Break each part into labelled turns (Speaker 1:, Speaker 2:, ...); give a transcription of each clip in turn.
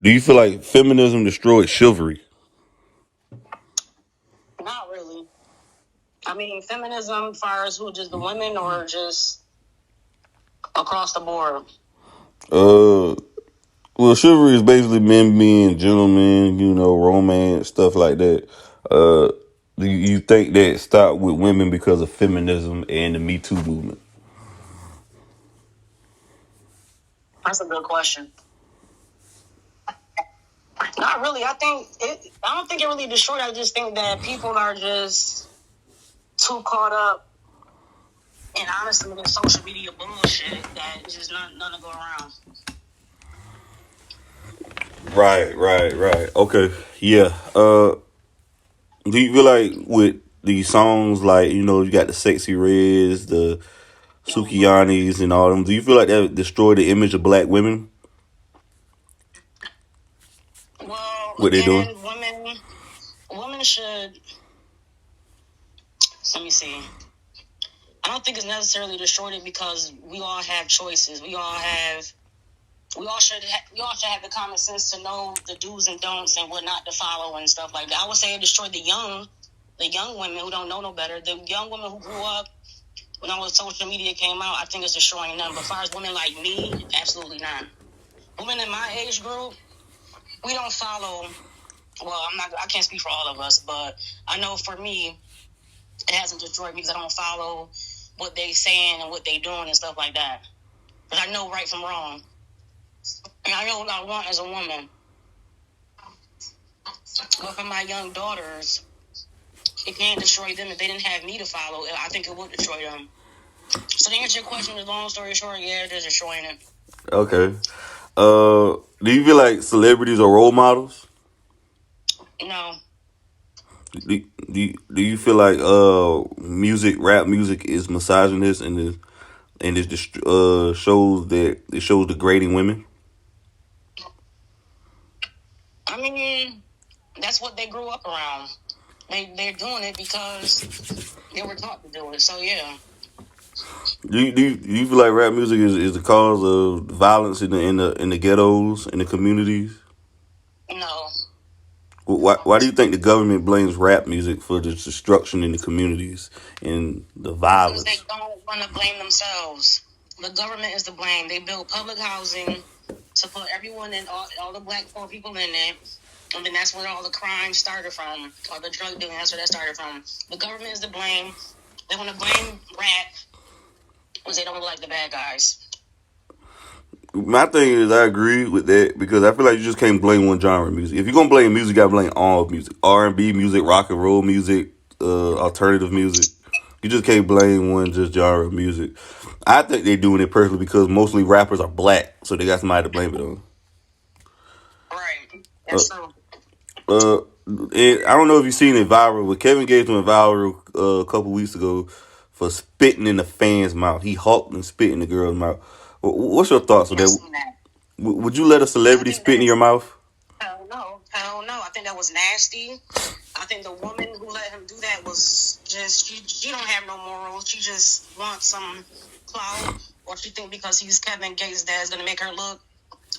Speaker 1: Do you feel like feminism destroyed chivalry?
Speaker 2: Not really. I mean, feminism fires who, just the women or just across the board?
Speaker 1: Uh, well, chivalry is basically men being gentlemen, romance stuff like that. Uh, do you think that stopped with women because of feminism and the Me Too movement?
Speaker 2: That's a good question. Not really. I don't think it really destroyed. I just think that people are just too caught up in honestly the social media bullshit that it's just none to go around.
Speaker 1: Right. Okay, yeah. Do you feel like with these songs, like you got the Sexy Reds, the Sukianis, and all them? Do you feel like that destroyed the image of black women?
Speaker 2: Well,
Speaker 1: What they doing?
Speaker 2: again, women should. Let me see. I don't think it's necessarily destroyed it because we all have choices. We all should have the common sense to know the do's and don'ts and what not to follow and stuff like that. I would say it destroyed the young women who don't know no better. The young women who grew up when all the social media came out, I think it's destroying them. But as far as women like me, absolutely not. Women in my age group, we don't follow. Well, I can't speak for all of us, but I know for me, it hasn't destroyed me because I don't follow what they saying and what they doing and stuff like that. But I know right from wrong. And I know what I want as a woman. But for my young daughters, it can't destroy them if they didn't have me to follow. I think it would destroy them. So to answer your question, the long story short, yeah, they're destroying it.
Speaker 1: Okay. Do you feel like celebrities are role models?
Speaker 2: No.
Speaker 1: Do you feel like rap music is misogynist and shows degrading women?
Speaker 2: I mean, that's what they grew up around. They're doing it because they were taught to do it. So yeah.
Speaker 1: Do you feel like rap music is the cause of violence in the ghettos, in the communities?
Speaker 2: No.
Speaker 1: Why do you think the government blames rap music for the destruction in the communities and the
Speaker 2: Because they
Speaker 1: violence?
Speaker 2: don't want to blame themselves. The government is to blame. They build public housing to put everyone in, all the black poor people in there. And then that's where all the crime started from, or the drug dealing. That's where that started from. The government is to blame. They want to blame rap because they don't like the bad guys.
Speaker 1: My thing is, I agree with that because I feel like you just can't blame one genre of music. If you're gonna blame music, you gotta blame all music: R&B music, rock and roll music, alternative music. You just can't blame one just genre of music. I think they're doing it personally because mostly rappers are black, so they got somebody to blame it on.
Speaker 2: Right.
Speaker 1: Uh,
Speaker 2: That's true.
Speaker 1: uh, and I don't know if you've seen it viral, but Kevin Gates went viral a couple weeks ago for spitting in the fan's mouth. He hulked and spit in the girl's mouth. What's your thoughts on
Speaker 2: Yeah, I've
Speaker 1: that?
Speaker 2: seen that.
Speaker 1: Would you let a
Speaker 2: I
Speaker 1: celebrity
Speaker 2: think
Speaker 1: spit in your
Speaker 2: that's,
Speaker 1: mouth?
Speaker 2: hell no. Hell no. I think that was nasty. I think the woman who let him do that was just, she don't have no morals. She just wants some clout. Or she think because he's Kevin Gates' dad is going to make her look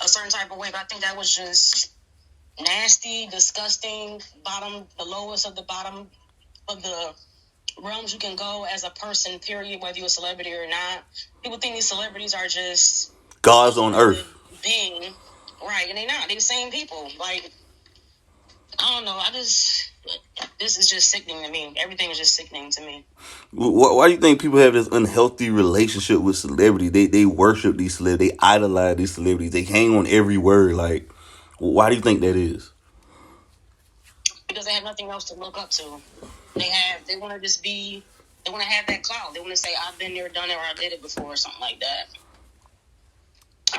Speaker 2: a certain type of way. But I think that was just nasty, disgusting, the lowest of the bottom of the realms you can go as a person, period, whether you're a celebrity or not. People think these celebrities are just
Speaker 1: Gods
Speaker 2: some
Speaker 1: on
Speaker 2: other
Speaker 1: earth.
Speaker 2: being. Right, and they're not. They're the same people. Like, I don't know. This is just sickening to me. Everything is just sickening to me.
Speaker 1: Why do you think people have this unhealthy relationship with celebrity? They worship these celebrities. They idolize these celebrities. They hang on every word. Like, why do you think that is?
Speaker 2: Because they have nothing else to look up to. They want to just be, they want to have that clout. They want to say, I've been there, done it, or I did it before, or something like that.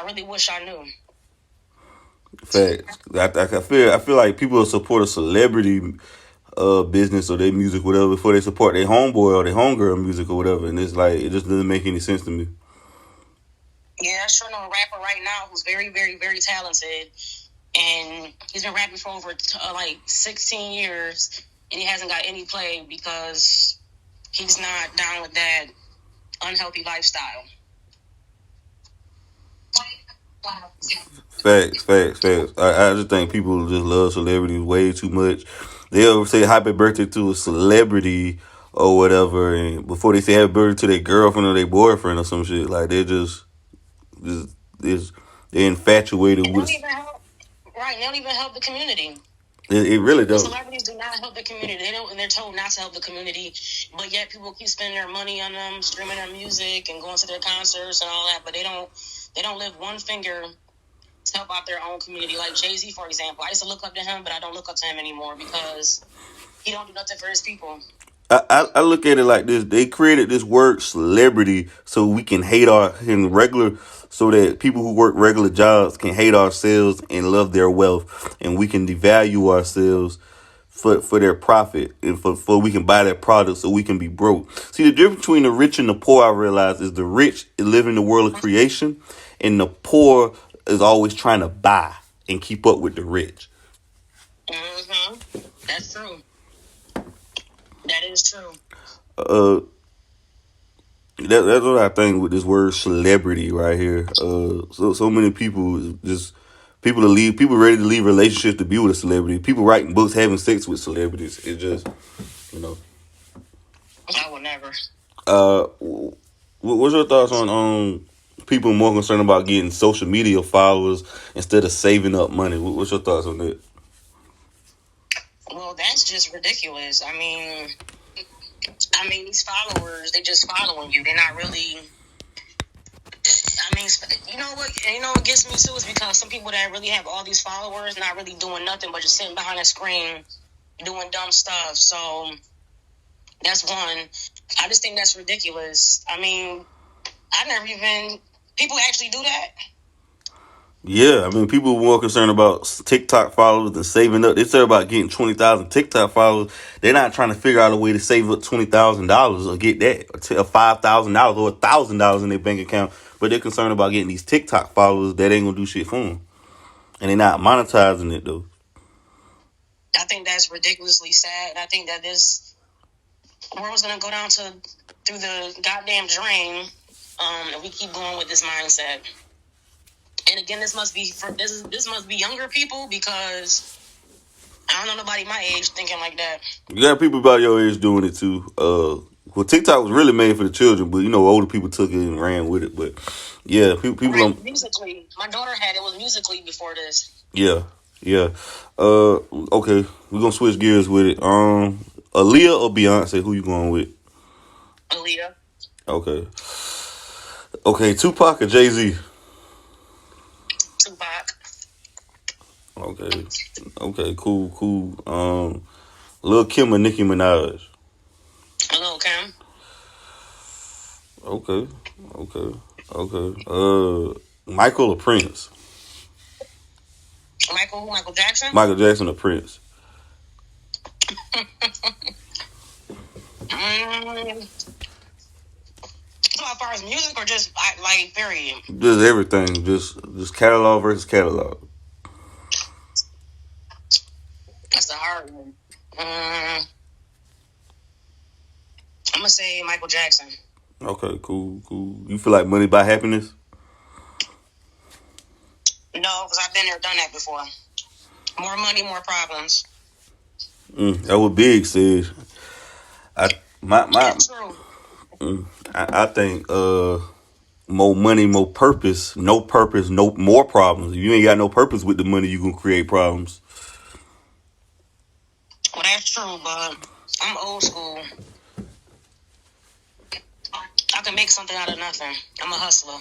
Speaker 2: I really wish I knew.
Speaker 1: Facts. I feel like people support a celebrity business or their music, whatever, before they support their homeboy or their homegirl music or whatever. And it's like it just doesn't make any sense to me.
Speaker 2: Yeah, I sure know a rapper right now who's very, very, very talented. And he's been rapping for over like 16 years. And he hasn't got any play because he's not down with that unhealthy lifestyle.
Speaker 1: Facts. I just think people just love celebrities way too much. They'll say happy birthday to a celebrity or whatever, and before they say happy birthday to their girlfriend or their boyfriend or some shit, like just, just they're infatuated
Speaker 2: They
Speaker 1: with.
Speaker 2: don't even help. Right, they don't even help the community.
Speaker 1: It really
Speaker 2: The
Speaker 1: does.
Speaker 2: celebrities do not help the community. They don't, and they're told not to help the community. But yet, people keep spending their money on them, streaming their music, and going to their concerts and all that. But they don't lift one finger to help out their own community. Like Jay-Z, for example. I used to look up to him, but I don't look up to him anymore because he don't do nothing for his people.
Speaker 1: I look at it like this. They created this word celebrity so we can hate our in regular, so that people who work regular jobs can hate ourselves and love their wealth, and we can devalue ourselves for their profit, and for we can buy their products so we can be broke. See, the difference between the rich and the poor, I realize, is the rich live in the world of creation, and the poor is always trying to buy and keep up with the rich.
Speaker 2: Mm-hmm. That's true. That is true.
Speaker 1: That's what I think with this word celebrity right here. So many people just people ready to leave relationships to be with a celebrity. People writing books, having sex with celebrities. It just, you know.
Speaker 2: I would never.
Speaker 1: What's your thoughts on people more concerned about getting social media followers instead of saving up money? What's your thoughts on that?
Speaker 2: Well, that's just ridiculous. I mean, these followers, they just following you. They're not really. I mean, you know what? What gets me too is because some people that really have all these followers not really doing nothing but just sitting behind a screen doing dumb stuff. So that's one. I just think that's ridiculous. I mean, people actually do that.
Speaker 1: Yeah, I mean, people are more concerned about TikTok followers than saving up. They care about getting 20,000 TikTok followers. They're not trying to figure out a way to save up $20,000 or get that, or $5,000 or $1,000 in their bank account. But they're concerned about getting these TikTok followers that ain't gonna do shit for them, and they're not monetizing it though.
Speaker 2: I think that's ridiculously sad. I think that this world's gonna go down through the goddamn drain if we keep going with this mindset. And again, this must be younger people, because I don't know nobody my age thinking like that.
Speaker 1: You got people about your age doing it too. Well, TikTok was really made for the children, but older people took it and ran with it. But yeah, people
Speaker 2: right. Musically, my daughter had it was Musically before this.
Speaker 1: Yeah. Okay, we're gonna switch gears with it. Aaliyah or Beyonce? Who you going with?
Speaker 2: Aaliyah.
Speaker 1: Okay. Tupac or Jay-Z?
Speaker 2: Tupac.
Speaker 1: Okay. Cool. Lil' Kim or Nicki Minaj?
Speaker 2: Lil' Kim.
Speaker 1: Okay. Michael or Prince?
Speaker 2: Michael Jackson?
Speaker 1: Michael Jackson or Prince?
Speaker 2: So as far as music or just like period?
Speaker 1: Just everything. Just catalog versus catalog.
Speaker 2: That's a hard one. I'm gonna say Michael Jackson.
Speaker 1: Okay, cool. You feel like money buy happiness?
Speaker 2: No, because I've been there, done that before. More money, more problems.
Speaker 1: That what Big said.
Speaker 2: That's true.
Speaker 1: I think more money, more purpose. No purpose, no more problems. If you ain't got no purpose with the money, you gonna create problems.
Speaker 2: Well, that's true, but I'm old school. I can make something out of nothing. I'm a hustler.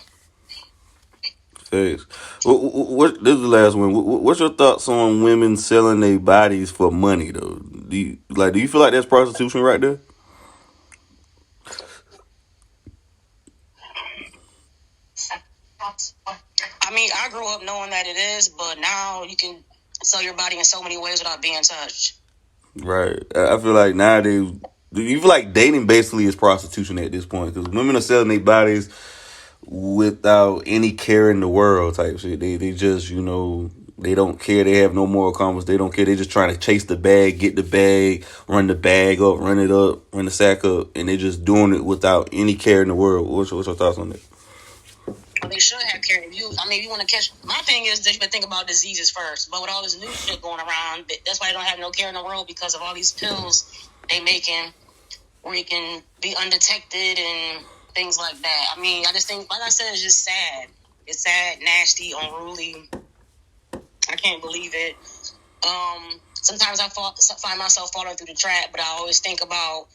Speaker 1: Thanks. This is the last one. What's your thoughts on women selling their bodies for money, though? Do you feel like that's prostitution right there?
Speaker 2: I mean, I grew up knowing that it is, but now you can sell your body in so many ways without being touched.
Speaker 1: Right. I feel like nowadays, you feel like dating basically is prostitution at this point, because women are selling their bodies without any care in the world type shit. They just, they don't care. They have no moral compass. They don't care. They just trying to chase the bag, get the bag, run the bag up, run it up, run the sack up, and they're just doing it without any care in the world. What's your thoughts on that?
Speaker 2: Well, they should have care. If you want to catch. My thing is that you think about diseases first. But with all this new shit going around, that's why they don't have no care in the world, because of all these pills they making where you can be undetected and things like that. I mean, I just think, like I said, it's just sad. It's sad, nasty, unruly. I can't believe it. Sometimes I find myself falling through the trap, but I always think about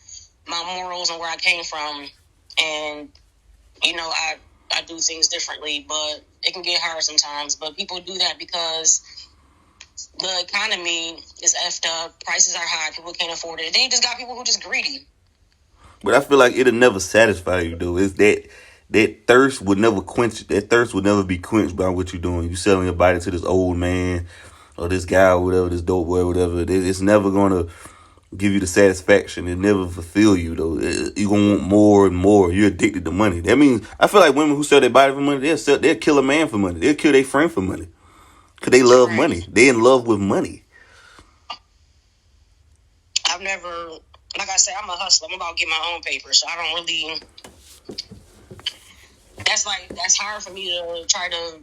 Speaker 2: my morals and where I came from. And, I do things differently, but it can get hard sometimes. But people do that because the economy is effed up. Prices are high. People can't afford it. Then you just got people who are just greedy.
Speaker 1: But I feel like it'll never satisfy you, though. It's that thirst would never quench. That thirst would never be quenched by what you're doing. You selling your body to this old man or this guy or whatever, this dope boy or whatever. It's never gonna give you the satisfaction. It never fulfill you, though. You're gonna want more and more. You're addicted to money. That means I feel like women who sell their body for money, they'll kill a man for money. They'll kill their friend for money. Cause they love money. They in love with money.
Speaker 2: I've never, like I said, I'm a hustler. I'm about to get my own paper, so I don't really. That's hard for me to try to,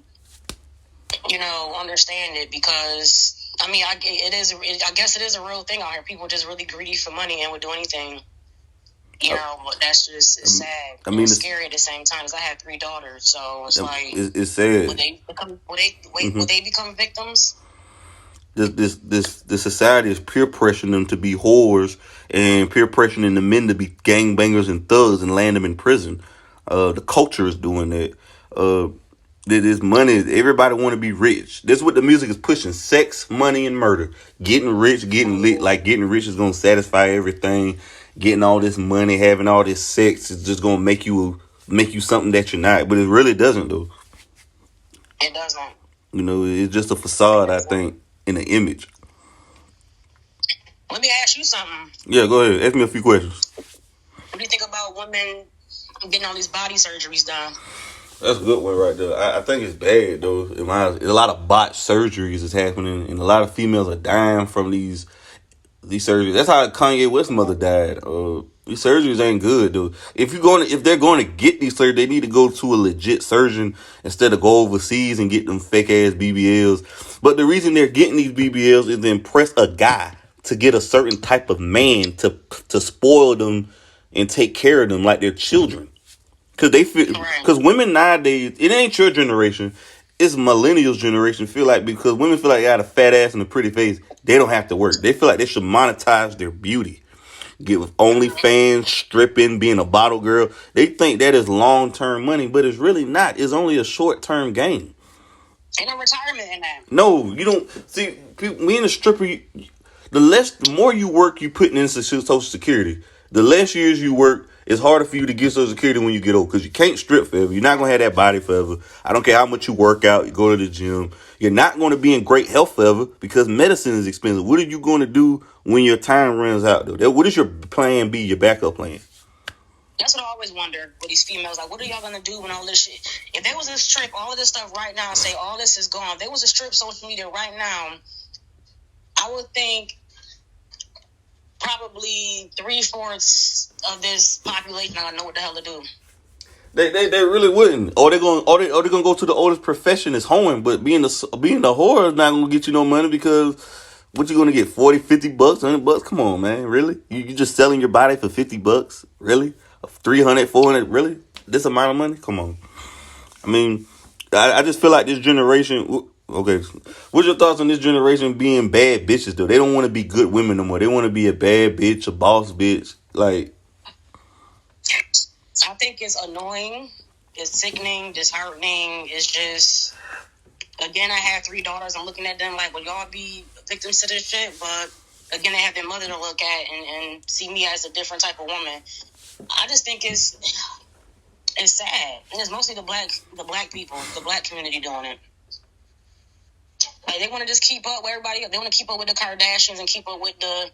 Speaker 2: understand it, because I guess it is a real thing out here. People just really greedy for money and would do anything. But that's just sad. I mean, it's scary at the same time. Cause I have 3 daughters, so it's like
Speaker 1: it's sad.
Speaker 2: Would they become victims?
Speaker 1: This society is peer pressuring them to be whores and peer pressuring the men to be gangbangers and thugs and land them in prison. The culture is doing that. This money, everybody want to be rich. This is what the music is pushing: sex, money, and murder. Getting rich, getting lit. Like getting rich is gonna satisfy everything. Getting all this money, having all this sex is just gonna make you something that you're not. But it really doesn't, though.
Speaker 2: It doesn't.
Speaker 1: It's just a facade, I think, in an image.
Speaker 2: Let me ask you something.
Speaker 1: Yeah, go ahead. Ask me a few questions.
Speaker 2: What do you think about women getting all these body surgeries done?
Speaker 1: That's a good one right there. I think it's bad, though. A lot of botched surgeries is happening, and a lot of females are dying from these surgeries. That's how Kanye West's mother died. These surgeries ain't good, though. If they're going to get these surgeries, they need to go to a legit surgeon instead of go overseas and get them fake ass BBLs. But the reason they're getting these BBLs is to impress a guy, to get a certain type of man to spoil them and take care of them like they're children. Because women nowadays, it ain't your generation, it's millennials' generation. Because women feel like they got a fat ass and a pretty face, they don't have to work. They feel like they should monetize their beauty. Get with OnlyFans, stripping, being a bottle girl. They think that is long-term money, but it's really not. It's only a short-term gain.
Speaker 2: Ain't no retirement in that.
Speaker 1: No, you don't. See, me and a stripper, the more you work, you putting into Social Security. The less years you work, it's harder for you to get Social Security when you get old, because you can't strip forever. You're not going to have that body forever. I don't care how much you work out, you go to the gym. You're not going to be in great health forever because medicine is expensive. What are you going to do when your time runs out, though? What is your plan B, your backup plan?
Speaker 2: That's what I always wonder with these females. Like, what are y'all going to do when all this shit... If there was a strip, all of this stuff right now, and say all this is gone. If there was a strip social media right now, I would think probably 3/4 of this population don't know what the hell to do.
Speaker 1: They really wouldn't. Or they're gonna go to the oldest profession is hoeing, but being a whore is not gonna get you no money, because what you gonna get, 40, 50 bucks, 100 bucks? Come on, man, really? You just selling your body for 50 bucks? Really? 300, 400, really? This amount of money? Come on. I mean, I just feel like this generation. Okay, what's your thoughts on this generation being bad bitches, though? They don't want to be good women no more. They want to be a bad bitch, a boss bitch. Like,
Speaker 2: I think it's annoying, it's sickening, disheartening. It's just, again, I have 3 daughters. I'm looking at them like, will y'all be victims to this shit? But again, they have their mother to look at and see me as a different type of woman. I just think it's sad, and it's mostly the black people, the black community doing it. Like, they want to just keep up with everybody. They want to keep up with the Kardashians and keep up with the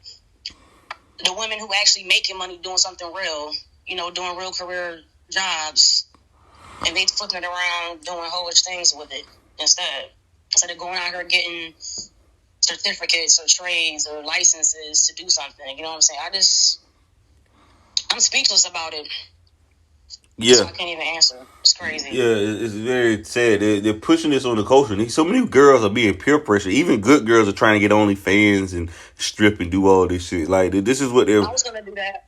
Speaker 2: women who actually making money doing something real, doing real career jobs. And they flipping it around doing hoish things with it instead of going out here getting certificates or trades or licenses to do something. You know what I'm saying? I'm speechless about it.
Speaker 1: Yeah.
Speaker 2: So I can't even answer. It's crazy.
Speaker 1: Yeah, it's very sad. They're pushing this on the culture. And so many girls are being peer pressure. Even good girls are trying to get OnlyFans and strip and do all this shit. Like, this is what they're...
Speaker 2: I was going to do that.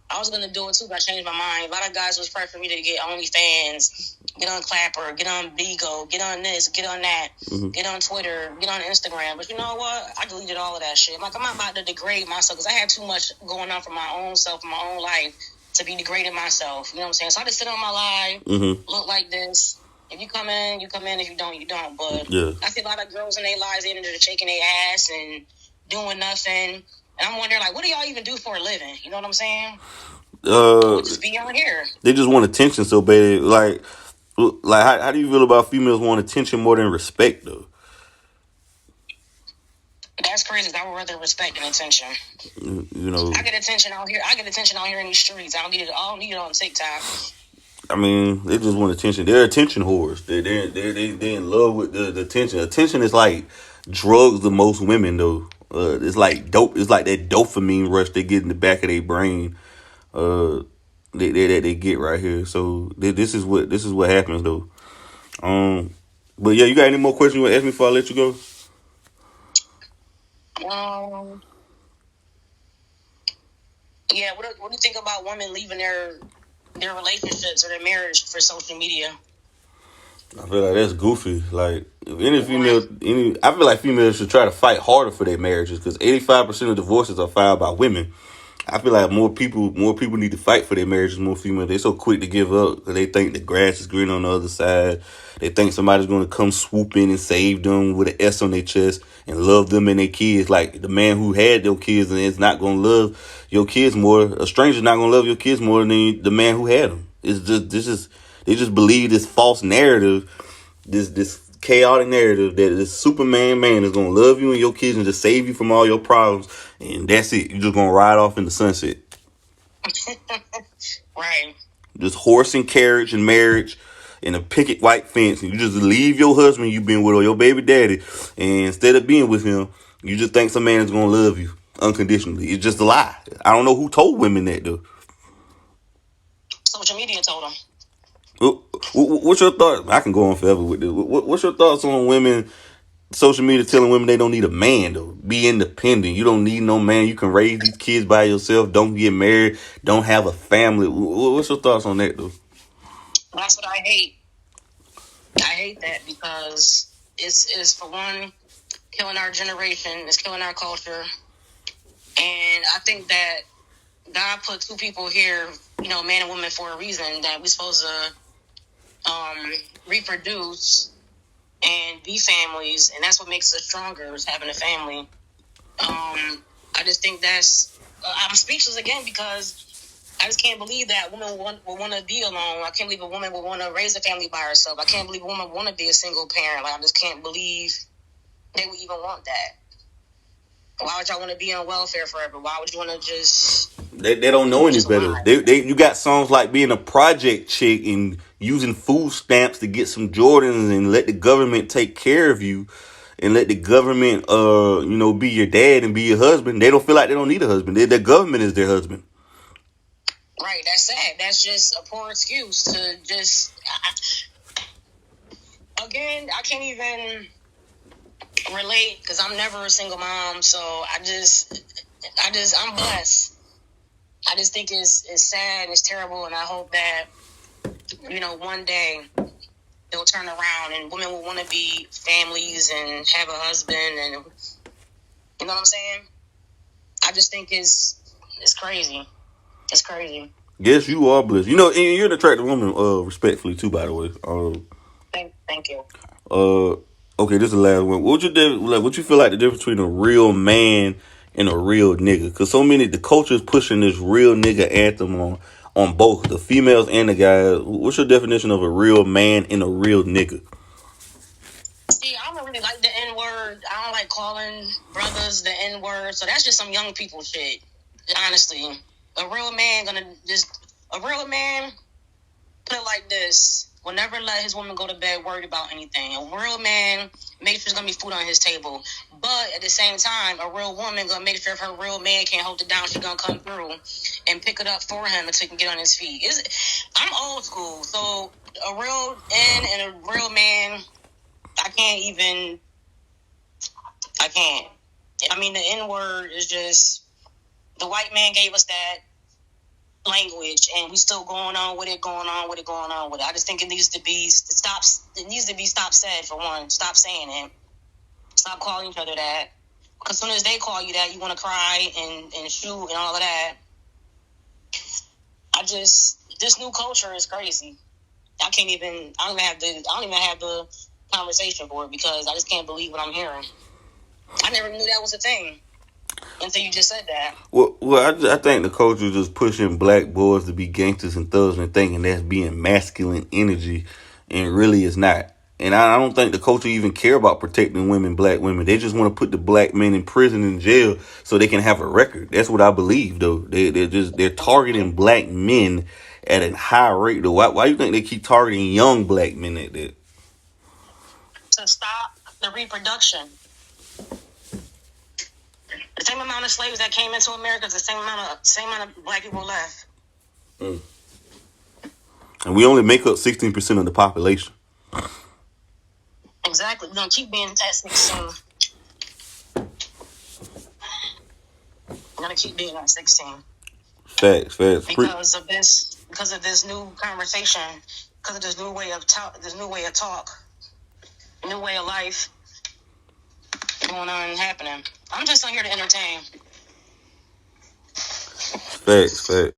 Speaker 2: I was going to do it too, but I changed my mind. A lot of guys was pressuring me to get OnlyFans, get on Clapper, get on Bigo, get on this, get on that, get on Twitter, get on Instagram. But you know what? I deleted all of that shit. Like, I'm not about to degrade myself because I had too much going on for my own self, my own life, to be degrading myself. You know what I'm saying? So I just sit on my live, look like this. If you come in, you come in. If you don't, you don't. But I see a lot of girls in their lives, they're shaking their ass and doing nothing. And I'm wondering, like, what do y'all even do for a living? You know what I'm saying? Just be on here.
Speaker 1: They just want attention so bad. Like how do you feel about females want attention more than respect, though?
Speaker 2: That's crazy. I would rather respect than attention.
Speaker 1: You know,
Speaker 2: I get attention out here. I get attention out here in these streets. I don't need it on TikTok.
Speaker 1: I mean, they just want attention. They're attention whores. They're in love with the attention. Attention is like drugs to most women, though. It's like dope. It's like that dopamine rush they get in the back of their brain. They get right here. So this is what happens, though. But yeah, you got any more questions you want to ask me before I let you go?
Speaker 2: Yeah. What do you think about women leaving their relationships or their marriage for social media?
Speaker 1: I feel like that's goofy. Like, if I feel like females should try to fight harder for their marriages because 85% of divorces are filed by women. I feel like more people need to fight for their marriages. More females, they're so quick to give up because they think the grass is green on the other side. They think somebody's going to come swoop in and save them with an S on their chest and love them and their kids. Like the man who had their kids and is not going to love your kids more. A stranger's not going to love your kids more than the man who had them. It's just they just believe this false narrative, this chaotic narrative that this Superman man is going to love you and your kids and just save you from all your problems. And that's it. You're just going to ride off in the sunset.
Speaker 2: Right.
Speaker 1: Just horse and carriage and marriage and a picket white fence. And you just leave your husband you've been with or your baby daddy. And instead of being with him, you just think some man is going to love you unconditionally. It's just a lie. I don't know who told women that, though.
Speaker 2: Social media told them.
Speaker 1: What's your thought? I can go on forever with this. What's your thoughts on women, social media telling women they don't need a man, though? Be independent. You don't need no man. You can raise these kids by yourself. Don't get married. Don't have a family. What's your thoughts on that, though?
Speaker 2: That's what I hate. I hate that because it's for one, killing our generation. It's killing our culture. And I think that God put two people here, man and woman, for a reason, that we're supposed to reproduce and be families, and that's what makes us stronger, is having a family. I just think I'm speechless again because I just can't believe that a woman would want to be alone. I can't believe a woman would want to raise a family by herself. I can't believe a woman would want to be a single parent. Like, I just can't believe they would even want that. Why would y'all want to be on welfare forever? Why would you want to just...
Speaker 1: They don't know any better. You got songs like being a project chick and using food stamps to get some Jordans and let the government take care of you and let the government, be your dad and be your husband. They don't feel like they don't need a husband. Their government is their husband.
Speaker 2: Right, that's sad. That's just a poor excuse to just... Again, I can't even relate because I'm never a single mom, so I'm blessed. I just think it's sad and it's terrible, and I hope that, one day they'll turn around and women will want to be families and have a husband, and you know what I'm saying? I just think it's crazy. It's crazy.
Speaker 1: Yes, you are blessed. And you're an attractive woman, respectfully too, by the way.
Speaker 2: Thank you.
Speaker 1: Okay, this is the last one. What you feel like the difference between a real man and a real nigga? Because the culture is pushing this real nigga anthem on both the females and the guys. What's your definition of a real man and a real nigga?
Speaker 2: See, I don't really like the N-word. I don't like calling brothers the N-word. So that's just some young people shit, honestly. A real man, put it like this, will never let his woman go to bed worried about anything. A real man makes sure there's going to be food on his table. But at the same time, a real woman going to make sure if her real man can't hold it down, she's going to come through and pick it up for him until he can get on his feet. I'm old school, so a real N and a real man, I can't. I mean, the N word is just, the white man gave us that language, and we still going on with it. I just think it needs to be stopped said, for one. Stop saying it. Stop calling each other that. Because as soon as they call you that, you want to cry and shoot and all of that. This new culture is crazy. I don't even have the conversation for it, because I just can't believe what I'm hearing. I never knew that was a thing until you just said that.
Speaker 1: Well, I think the culture is just pushing black boys to be gangsters and thugs and thinking that's being masculine energy, and really it's not. And I don't think the culture even care about protecting women, black women. They just want to put the black men in prison and jail so they can have a record. That's what I believe, though. They're targeting black men at a high rate, though. Why do you think they keep targeting young black men at that?
Speaker 2: To stop the reproduction. The same amount of slaves that came into America is the same amount of black people left.
Speaker 1: Mm. And we only make up 16% of the population.
Speaker 2: Exactly. We're going to keep being at 16. We're going to keep being at 16.
Speaker 1: Facts.
Speaker 2: Because of this new conversation, because of this new way of talk, new way of life going on and happening. I'm just not here to entertain.
Speaker 1: Facts.